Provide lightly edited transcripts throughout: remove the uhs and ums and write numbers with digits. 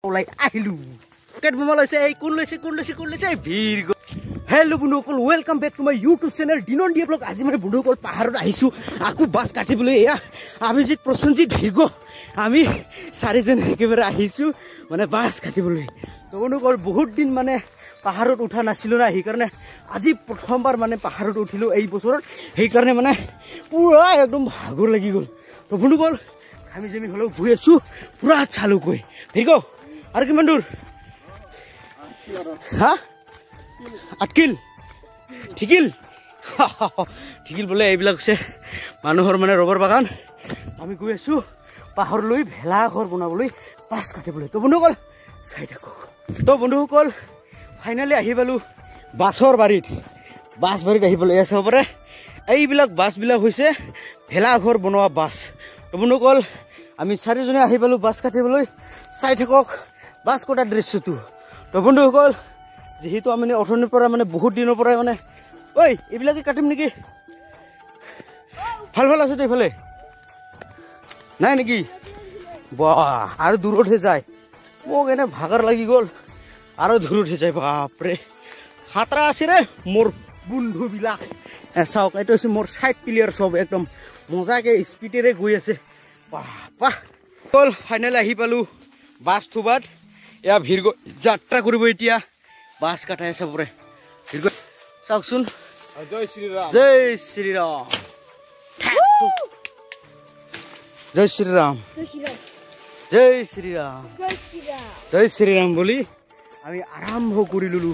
ওলাই আহিলো পকেট বোমা লৈছে এই কোন লৈছে ভিৰ গো হেল্ল' বন্ধুসকল welcome back to my YouTube channel দিনন দিয়ে ব্লগ আজি মই বন্ধুসকল পাহাৰত আহিছো আকু বাস কাটিবলৈ এয়া অভিজিত প্ৰসঞ্জিত ভিৰগো আমি চাৰিজন একেবাৰে আহিছো মানে বাস কাটিবলৈ তো বন্ধুসকল বহুত দিন মানে পাহাৰত উঠা নাছিলো না সেই কাৰণে আজি প্ৰথমবাৰ মানে পাহাৰত উঠিলো এই বছৰত সেই কাৰণে মানে পুৰা একদম ভাগৰ লাগি গ'ল তো বন্ধুসকল আমি যেমি হলেও গৈ আছো পুৰা চালুকৈ ভিৰগো আৰু কিমান দূৰ হা 8 কিল ঠিকিল বোলে এইবিলাক আছে মানুহৰ মানে ৰবৰ বাগান আমি গৈ আছো পাহাৰলৈ ভেলা ঘৰ বনাবলৈ বাস কাটিবলৈ তো বন্ধুসকল চাই থাকক তো বন্ধুসকল ফাইনালি আহি পালো বাছৰ বাৰীত আহিবলৈ আছে পাৰে এইবিলাক বাছবিলাক হৈছে ভেলা ঘৰ বনোৱা বাছ তো বন্ধুসকল আমি চাৰিজনে আহি পালো বাস কাটিবলৈ চাই থাকক বাস কটাৰ দৃশ্যটো তো বন্ধুসকল যেহেতু আমি অৰ্থনীতিৰ পৰা মানে বহুত দিনৰ পৰা মানে ঐ এইবিলাকে কাটিম নেকি ভাল আছে তো এইফালে নাই নেকি বাহ আৰু দূৰতহে যায় মোক এনে ভাগৰ লাগি গ'ল আৰু দূৰতহে যায় বাপৰে খাতৰা আছে ৰে মোৰ বন্ধুবিলাক চাওক এইটো হৈছে মোৰ সাইড প্লেয়াৰ চব একদম মজাকে স্পীডেৰে গৈ আছে বাহ কল ফাইনেল আহি পালো বাস থুবাত এয়া ভিৰ যাত্ৰা কৰিব এতিয়া বাস কাটাই আছে পৰে ভিৰ চাওকচোন জয় শ্ৰীৰাম জয় শ্ৰীৰাম বুলি আমি আৰম্ভ কৰি ললো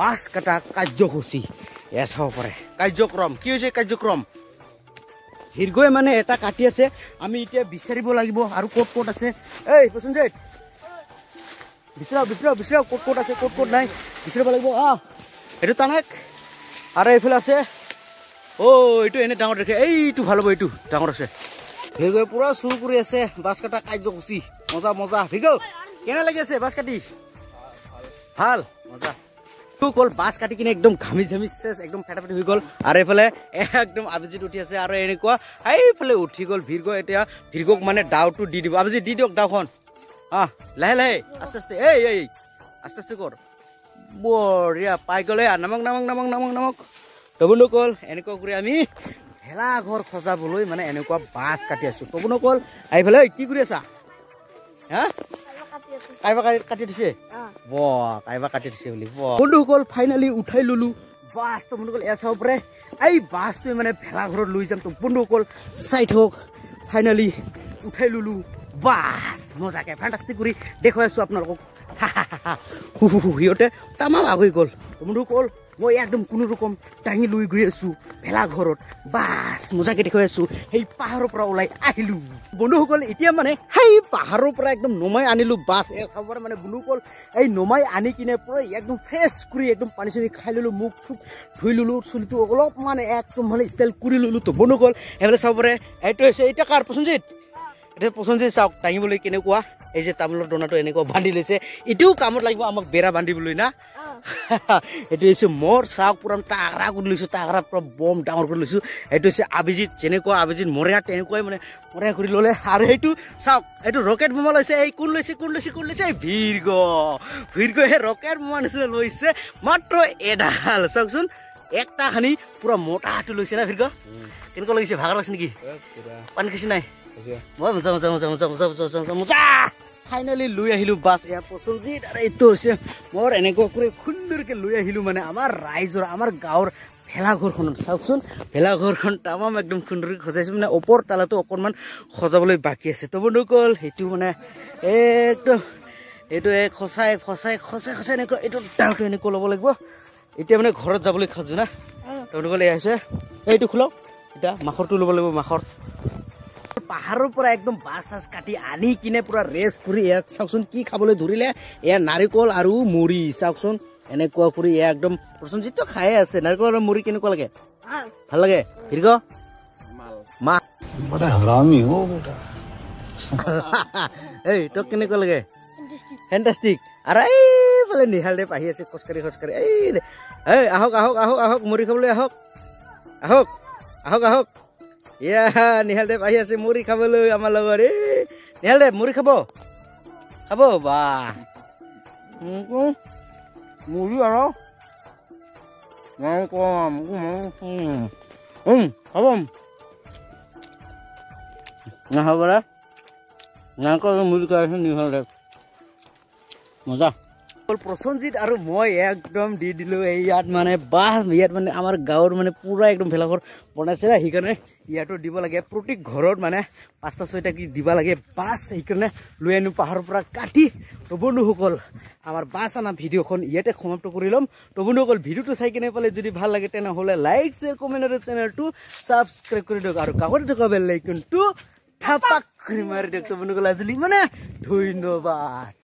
বাস কাটা কাৰ্যসূচী এয়া চাব পাৰে কাৰ্যক্ৰম কি হৈছে কাৰ্যক্ৰম ভিৰগৈ মানে এটা কাটি আছে আমি এতিয়া বিচাৰিব লাগিব আৰু ক'ত আছে এই প্ৰসঞ্জিত বিচাৰা ক'ত আছে ক'ত নাই বিচাৰিব লাগিব এইটো টানেক আৰু এইফালে আছে এইটো এনে ডাঙৰ দেখে এইটো ভাল হ'ব এইটো ডাঙৰ আছে ভিৰগৈ পুৰা চুৰ কৰি আছে বাস কাটা কাৰ্যসূচী মজা ভিৰগৈ কেনে লাগি আছে বাস কাটি ভাল মজা কল বাস কাটি কিনে একদম ঘামি চেচ একদম ফেটাফেটি হৈ গ'ল আৰু এইফালে একদম অভিজিত উঠি আছে আৰু এনেকুৱা এইফালে উঠি গ'ল ভিৰগৈ এতিয়া ভিৰগক মানে ডাউটো দি দিব অভিজিত দি দিয়ক ডাউখন লাহে আস্তে আস্তে কৰ বঢ়িয়া পাই গ'লে নামক তবুনকল এনেকুৱা কৰি আমি ভেলা ঘৰ সজাবলৈ মানে এনেকুৱা বাস কাটি আছো তবুনকল এইফালে কি কৰি আছা কাটি দিছে কাইবা কাটি দিছে বুলি বন্ধুসকল ফাইনালি উঠাই ললো বাস তো বন্ধুসকল এয়া চাব পাৰে এই বাসটো মানে ভেলা ঘৰত লৈ যাম তো বন্ধুসকল চাই থাকক ফাইনালি উঠাই ললো বাস মজাকে ফেণ্টাষ্টিক কৰি দেখুৱাই আছো আপোনালোকক সিহঁতে তামাম আগুৰি গ'ল বন্ধুসকল মই একদম কোনো ৰকম দাঙি লৈ গৈ আছো ভেলা ঘৰত বাস মজাকে দেখুৱাই আছো সেই পাহাৰৰ পৰা ওলাই আহিলো বন্ধুসকল এতিয়া মানে সেই পাহাৰৰ পৰা একদম নমাই আনিলো বাস চাবৰ মানে বন্ধুসকল এই নমাই আনি কিনে পুৰা একদম ফ্ৰেছ কৰি একদম পানী চানী খাই ললো মুখ চুখ ধুই ললো চুলিটো অলপ মানে একদম মানে ষ্টাইল কৰি ললো তো বন্ধুসকল এইফালে চাব পাৰে এইটো হৈছে এতিয়া কাৰ প্ৰসঞ্জিত এতিয়া প্ৰসঞ্জিত চাওক দাঙিবলৈ কেনেকুৱা এই যে তামোলৰ দনাটো এনেকুৱা বান্ধি লৈছে এতিয়াও কামত লাগিব আমাক বেৰা বান্ধিবলৈ না এইটো হৈছে মোৰ চাওক পুৰা টাগৰা কৰি লৈছো টাগৰা পুৰা বম ডাঙৰ কৰি লৈছো এইটো হৈছে অভিজিত যেনেকুৱা অভিজিত মৰেয়া তেনেকুৱাই মানে মৰেয়া কৰি ল'লে আৰু সেইটো চাওক এইটো ৰকেট বোমা লৈছে এই কোন লৈছে ভিৰগৈ সেই ৰকেট বোমা নিচিনা লৈছে মাত্ৰ এডাল চাওকচোন একটা খানি পুৰা মোটাটো লৈছে না ভিৰগৈ কেনেকুৱা লাগিছে ভাগৰ লাগিছে নেকি পানী খাইছে নাই মজা ফাইনেলি লৈ আহিলো বাস এয়া প্ৰসঞ্জিত আৰু এইটো হৈছে মোৰ এনেকুৱা কৰি সুন্দৰকে লৈ আহিলো মানে আমাৰ ৰাইজৰ আমাৰ গাঁৱৰ ভেলাঘৰখনত চাওকচোন ভেলাঘৰখন তামাম একদম সুন্দৰকৈ সজাইছো মানে ওপৰ তালাটো অকণমান সজাবলৈ বাকী আছে তো বন্ধুসকল সেইটো মানে একদম এইটো সঁচাই এনেকুৱা এইটো ডাউটো এনেকুৱা ল'ব লাগিব এতিয়া মানে ঘৰত যাবলৈ খাজো না বন্ধুসকল এয়া হৈছে এইটো খোলক এতিয়া মাখৰটো ল'ব লাগিব মাখৰ পাহাৰৰ পৰা একদম বাস চাছ কাটি আনি কিনে পুৰা ৰেষ্ট কৰি ইয়াক চাওকচোন কি খাবলৈ ধৰিলে এয়া নাৰিকল আৰু মুড়ি চাওকচোন এনেকুৱা কৰি এয়া একদম প্ৰসঞ্জিত খায়ে আছে নাৰিকল আৰু মুড়ি কেনেকুৱা লাগে ভাল লাগে ভিৰগ এই তোক কেনেকুৱা লাগে ফেণ্টাষ্টিক আৰু এইফালে নিহাল দেৱ আহি আছে খোজকাঢ়ি এই আহক মুড়ি খাবলৈ আহক নিহাল দেৱ আহি আছে মুড়ি খাবলৈ আমাৰ লগত নিহাল দেৱ মুড়ি খাব খাব বা মুড়ি আৰু হ'ব নাখাব নাৰিকল মুড়ি খাইছোঁ নিহলে মজা প্ৰসঞ্জিত আৰু মই একদম দি দিলোঁ ইয়াত মানে বাহ ইয়াত মানে আমাৰ গাঁৱৰ মানে পুৰা একদম ভেলাঘৰ বনাইছে সেইকাৰণে ইয়াতো দিব লাগে প্ৰতি ঘৰত মানে 5টা 6টা কি দিব লাগে বাছ সেইকাৰণে লৈ আনো পাহাৰৰ পৰা কাটি তো বন্ধুসকল আমাৰ বাছ আনা ভিডিঅ'খন ইয়াতে সমাপ্ত কৰি ল'ম তো বন্ধুসকল ভিডিঅ'টো চাই কিনে পালে যদি ভাল লাগে তেনেহ'লে লাইক শ্বেয়াৰ কমেণ্ট আৰু চেনেলটো ছাবস্ক্ৰাইব কৰি দিয়ক আৰু কাষতে থকা বেল আইকনটো থাপাক কৰি মাৰি দিয়ক বন্ধুসকল আজিলৈ মানে ধন্যবাদ।